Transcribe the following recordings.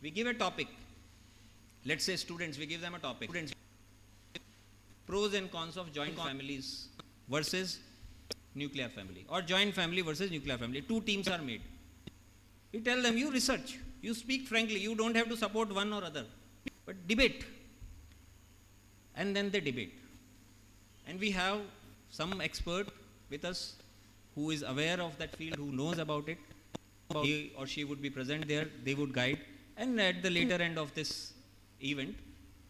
We give a topic. Let's say students, we give them a topic. Students, pros and cons of joint families versus nuclear family, or joint family versus nuclear family. Two teams are made. We tell them, you research, you speak frankly, you don't have to support one or other, but debate. And then they debate. And we have some expert with us who is aware of that field, who knows about it. He or she would be present there, they would guide, and at the later end of this event,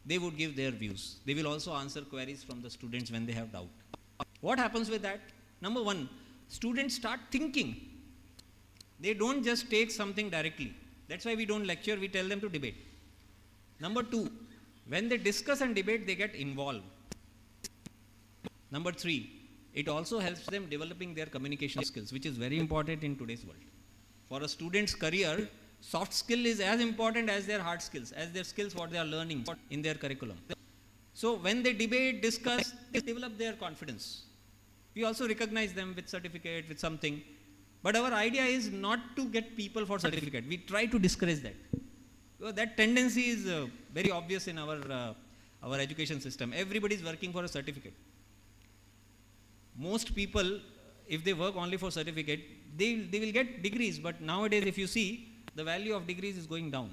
they would give their views. They will also answer queries from the students when they have doubt. What happens with that? Number one, students start thinking. They don't just take something directly. That's why we don't lecture, we tell them to debate. Number two, when they discuss and debate, they get involved. Number three, it also helps them developing their communication skills, which is very important in today's world. For a student's career, soft skill is as important as their hard skills, as their skills what they are learning in their curriculum. So when they debate, discuss, they develop their confidence. We also recognize them with certificate, with something. But our idea is not to get people for certificate. We try to discourage that. Well, that tendency is very obvious in our education system. Everybody is working for a certificate. Most people, if they work only for certificate, they will get degrees. But nowadays, if you see, the value of degrees is going down.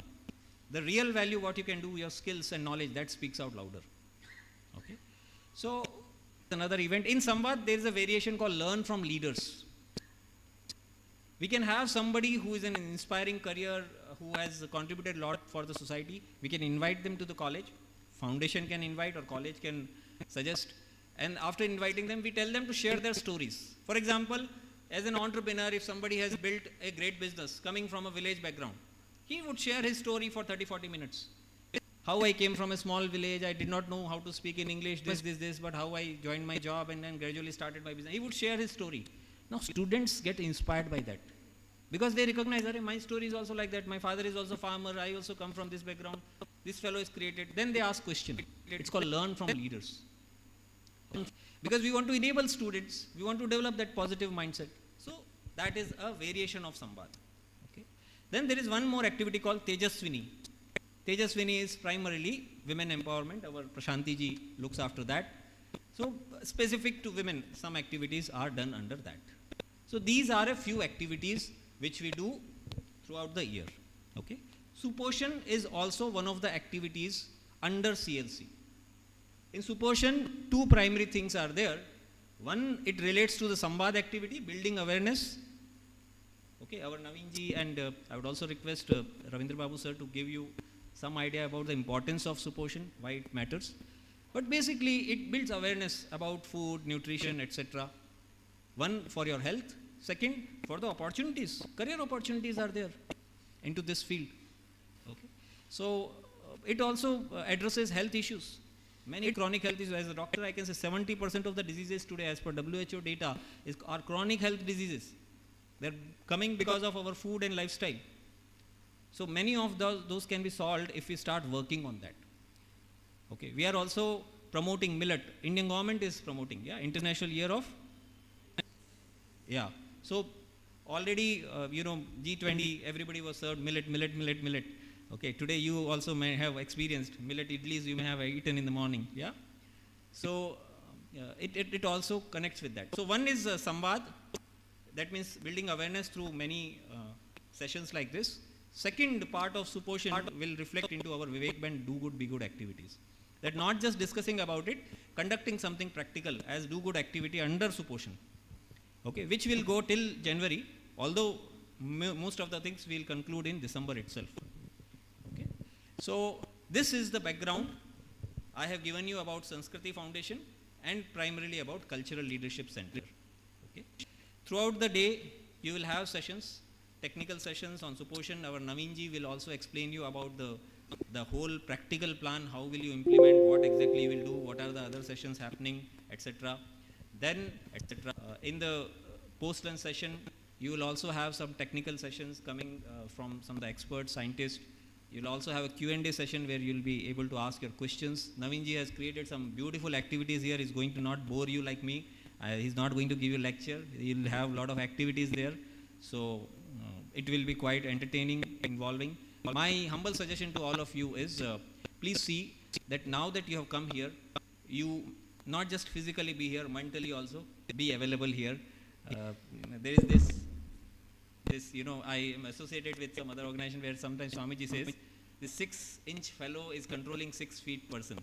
The real value, what you can do, your skills and knowledge, that speaks out louder. Okay. So, another event. In Samvad, there is a variation called Learn from Leaders. We can have somebody who is in an inspiring career, who has contributed a lot for the society. We can invite them to the college. Foundation can invite, or college can suggest. And after inviting them, we tell them to share their stories. For example, as an entrepreneur, if somebody has built a great business coming from a village background, he would share his story for 30-40 minutes. How I came from a small village, I did not know how to speak in English, this, but how I joined my job and then gradually started my business. He would share his story. Now students get inspired by that, because they recognize that my story is also like that. My father is also farmer. I also come from this background. This fellow is created. Then they ask question. It's called Learn from Leaders. Because we want to enable students, we want to develop that positive mindset. So that is a variation of Samvad. Okay. Then there is one more activity called Tejaswini. Tejaswini is primarily women empowerment. Our Prashanti ji looks after that. So specific to women, some activities are done under that. So these are a few activities which we do throughout the year. Okay. Sposhan is also one of the activities under CLC. In Sposhan, two primary things are there. One, it relates to the Samvad activity, building awareness. Okay, our Naveen ji, and I would also request Ravindra Babu sir to give you some idea about the importance of Sposhan, why it matters. But basically, it builds awareness about food, nutrition, etc. One, for your health. Second, for the opportunities. Career opportunities are there into this field. Okay. So, it also addresses health issues. Many chronic health issues. As a doctor, I can say 70% of the diseases today, as per WHO data, are chronic health diseases. They're coming because of our food and lifestyle. So many of those can be solved if we start working on that. Okay. We are also promoting millet. Indian government is promoting, International Year of, So already, G20, everybody was served millet. Okay, today you also may have experienced millet idlis you may have eaten in the morning, So it also connects with that. So one is Samvad, that means building awareness through many sessions like this. Second part of Sposhan will reflect into our Vivek Band Do Good Be Good activities. That not just discussing about it, conducting something practical as Do Good activity under Sposhan. Okay, which will go till January, although most of the things will conclude in December itself. So this is the background I have given you about Sanskriti Foundation and primarily about Cultural Leadership Center. Okay. Throughout the day, you will have sessions, technical sessions on Sposhan. Our Naveen ji will also explain you about the whole practical plan, how will you implement, what exactly you will do, what are the other sessions happening, etc. Then, in the post-lunch session, you will also have some technical sessions coming from some of the experts, scientists. You'll also have a Q&A session where you'll be able to ask your questions. Naveen ji has created some beautiful activities here. He's going to not bore you like me. He's not going to give you lecture. You'll have a lot of activities there. So it will be quite entertaining, involving. My humble suggestion to all of you is please see that now that you have come here, you not just physically be here, mentally also be available here. There is this, I am associated with some other organization where sometimes Swamiji says, the 6-inch fellow is controlling 6 feet person.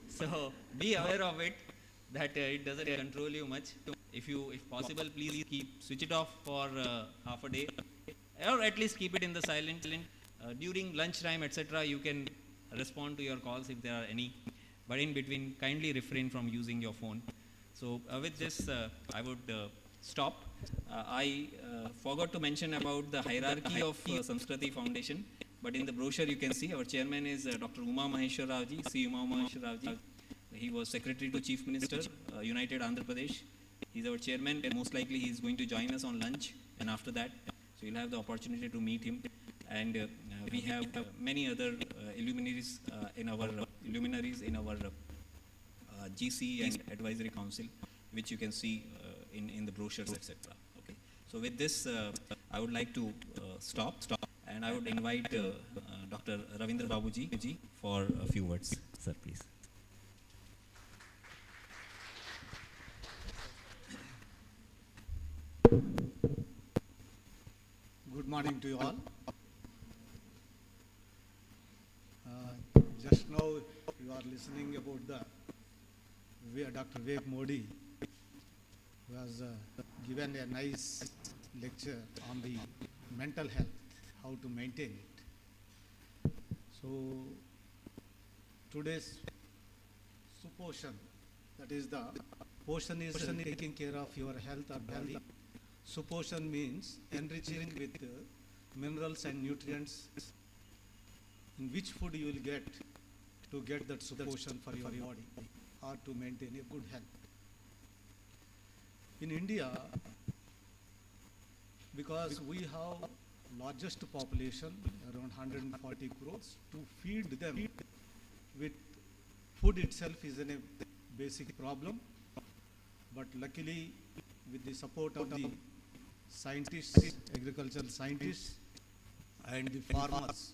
So be aware of it, that it doesn't control you much. If possible, please switch it off for half a day, or at least keep it in the silent. During lunchtime, etc., you can respond to your calls if there are any. But in between, kindly refrain from using your phone. So with this, I would stop. I forgot to mention about the hierarchy of Samskriti Foundation. But in the brochure, you can see our chairman is Dr. Uma Maheshwar Rao ji, C. Uma Maheshwar Rao ji. He was Secretary to Chief Minister, United Andhra Pradesh. He's our chairman. Most likely, he is going to join us on lunch, and after that, so you'll have the opportunity to meet him. And we have many other luminaries in our GC and Advisory Council, which you can see in the brochures, etc. Okay. So with this, I would like to stop, and I would invite Dr. Ravindra Babuji for a few words. Sir, please. Good morning to you all. Just now you are listening about Dr. Vivek Modi, who has given a nice lecture on the mental health, how to maintain it. So today's sposhan, that is the poshan is taking care of your health or body. Sposhan means enriching with minerals and nutrients in which food you will get to get that sposhan for your body or to maintain a good health. In India, because we have largest population, around 140 crores, to feed them with food itself is a basic problem. But luckily, with the support of the scientists, agricultural scientists, and the farmers,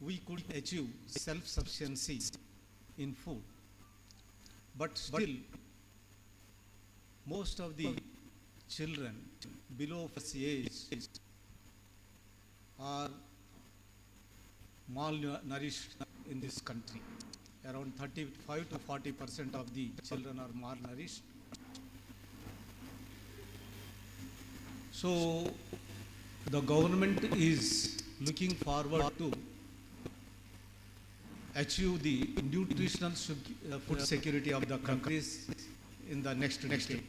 we could achieve self-sufficiency in food. But still, most of the children below 5 years are malnourished in this country. Around 35 to 40% of the children are malnourished. So the government is looking forward to achieve the nutritional food security of the countries in the next decade.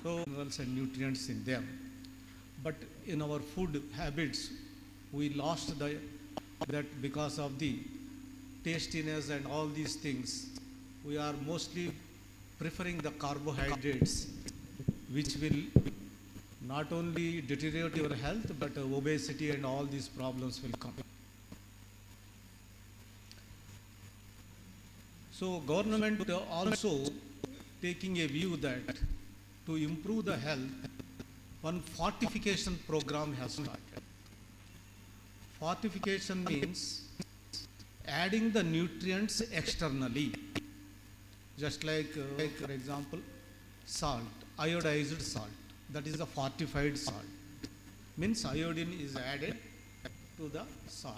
So minerals and nutrients in them. But in our food habits, we lost that because of the tastiness and all these things. We are mostly preferring the carbohydrates, which will not only deteriorate your health, but obesity and all these problems will come. So government also taking a view that to improve the health, one fortification program has started. Fortification means adding the nutrients externally. Just like, for example, salt, iodized salt. That is a fortified salt. Means iodine is added to the salt.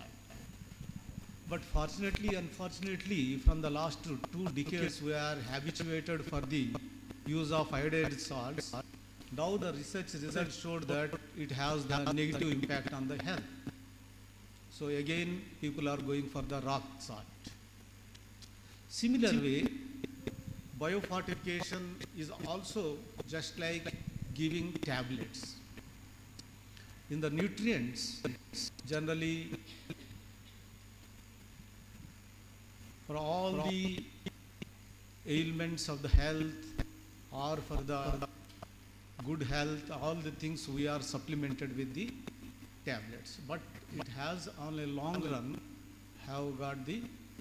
But fortunately, unfortunately, from the last 2 decades, we are habituated for the use of iodized salts. Now the research results showed that it has the negative impact on the health. So again, people are going for the rock salt. Similar way, biofortification is also just like giving tablets. In the nutrients, generally, for all the ailments of the health or for the good health, all the things we are supplemented with the tablets. But it has on a long run have got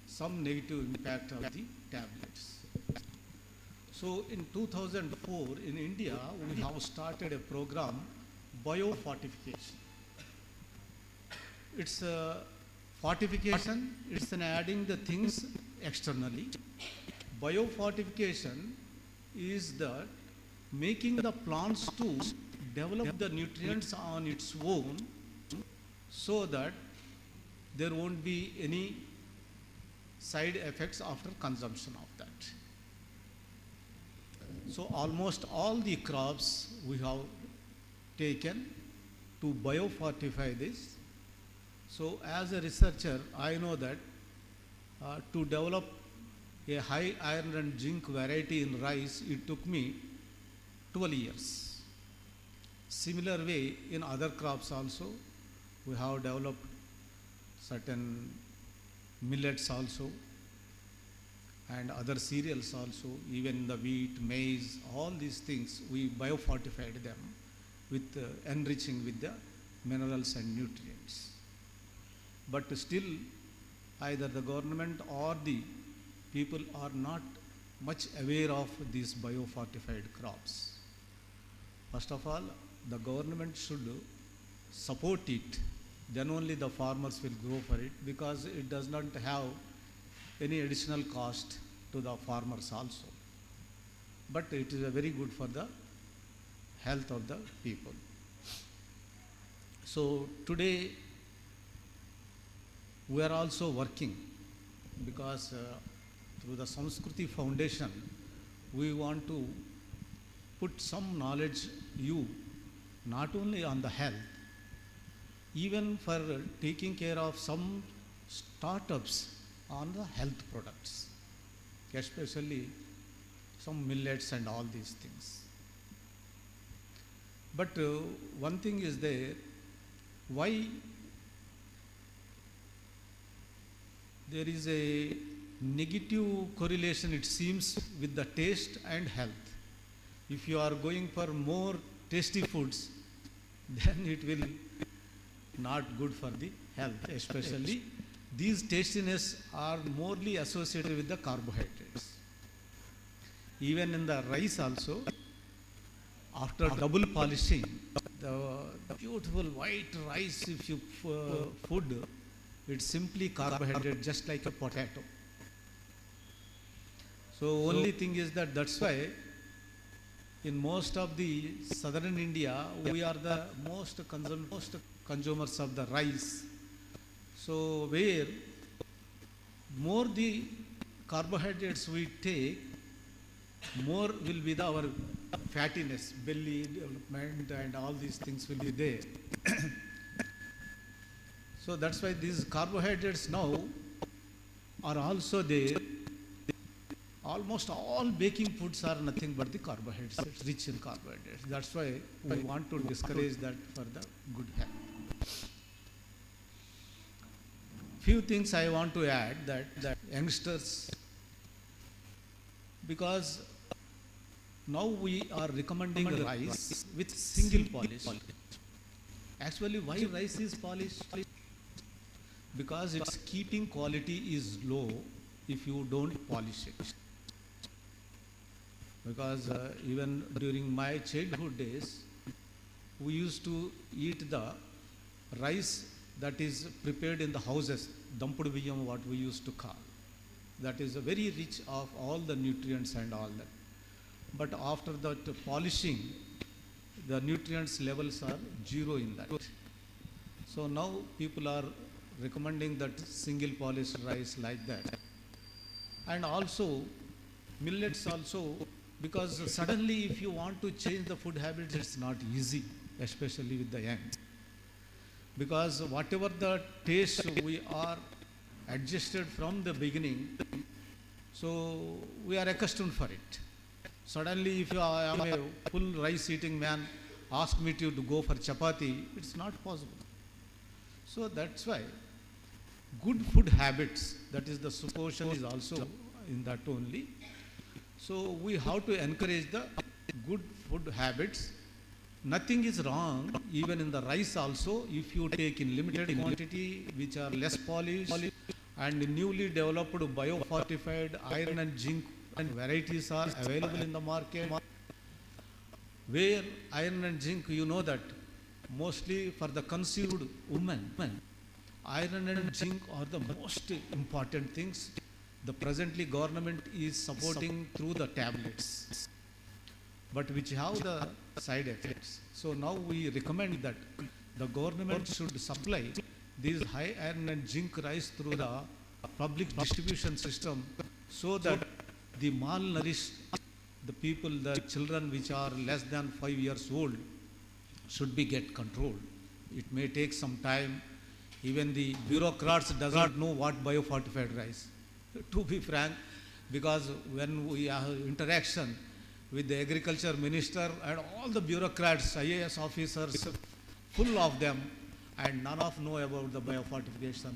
some negative impact of the tablets. So in 2004 in India, we have started a program biofortification. It's a fortification, it's an adding the things externally. Biofortification is the making the plants to develop the nutrients on its own so that there won't be any side effects after consumption of that. So almost all the crops we have taken to biofortify this. So as a researcher, I know that to develop a high iron and zinc variety in rice, it took me 12 years. Similar way in other crops also, we have developed certain millets also and other cereals also, even the wheat, maize, all these things, we biofortified them with enriching with the minerals and nutrients. But still, either the government or the people are not much aware of these biofortified crops. First of all, the government should support it, then only the farmers will go for it, because it does not have any additional cost to the farmers also. But it is very good for the health of the people. So today we are also working, because through the Samskriti Foundation we want to put some knowledge not only on the health, even for taking care of some startups on the health products, especially some millets and all these things. But one thing is there, why there is a negative correlation, it seems, with the taste and health. If you are going for more tasty foods, then it will not good for the health, especially these tastiness are morely associated with the carbohydrates. Even in the rice also, after double polishing, the beautiful white rice, if you food, it's simply carbohydrate, just like a potato. So only thing is that that's why in most of the southern India, we are the most consumers of the rice. So where more the carbohydrates we take, more will be our fattiness, belly development and all these things will be there. So that's why these carbohydrates now are also there. Almost all baking foods are nothing but the carbohydrates, it's rich in carbohydrates. That's why we want to discourage that for the good health. Few things I want to add, that youngsters, because now we are recommending rice with single polish. Actually, why rice is polished? Because its keeping quality is low if you don't polish it. Because even during my childhood days, we used to eat the rice that is prepared in the houses, dampudu biyyam, what we used to call. That is very rich of all the nutrients and all that. But after that polishing, the nutrients levels are zero in that. So now people are recommending that single polished rice like that. And also millets also, because suddenly if you want to change the food habits, it's not easy, especially with the young. Because whatever the taste we are adjusted from the beginning, so we are accustomed for it. Suddenly if I am a full rice eating man, ask me to go for chapati, it's not possible. So that's why good food habits, that is the sposhan is also in that only. So we have to encourage the good food habits. Nothing is wrong, even in the rice also, if you take in limited quantity, which are less polished, and newly developed biofortified iron and zinc and varieties are available in the market, where iron and zinc, you know that mostly for the conceived women. Iron and zinc are the most important things. The presently government is supporting through the tablets, but which have the side effects. So now we recommend that the government should supply these high iron and zinc rice through the public distribution system, so that the malnourished, the people, the children which are less than 5 years old should be get controlled. It may take some time. Even the bureaucrats does not know what biofortified rice. To be frank, because when we have interaction with the agriculture minister and all the bureaucrats, IAS officers, full of them, and none of know about the biofortification.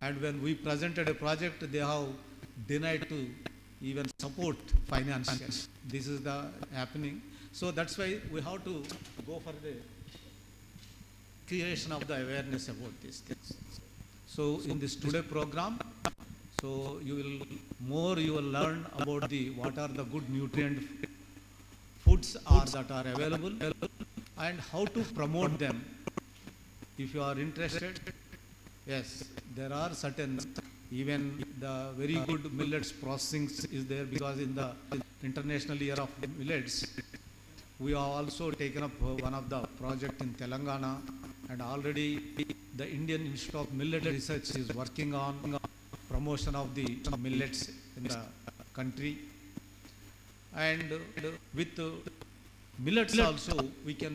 And when we presented a project, they have denied to even support financially. This is the happening. So that's why we have to go for the creation of the awareness about these things. So in this today program, so you will learn about the what are the good nutrient foods are that are available and how to promote them. If you are interested, yes, there are certain, even the very good millets processing is there, because in the International Year of Millets, we have also taken up one of the project in Telangana, and already the Indian Institute of Millet Research is working on promotion of the millets in the country. And with millets also we can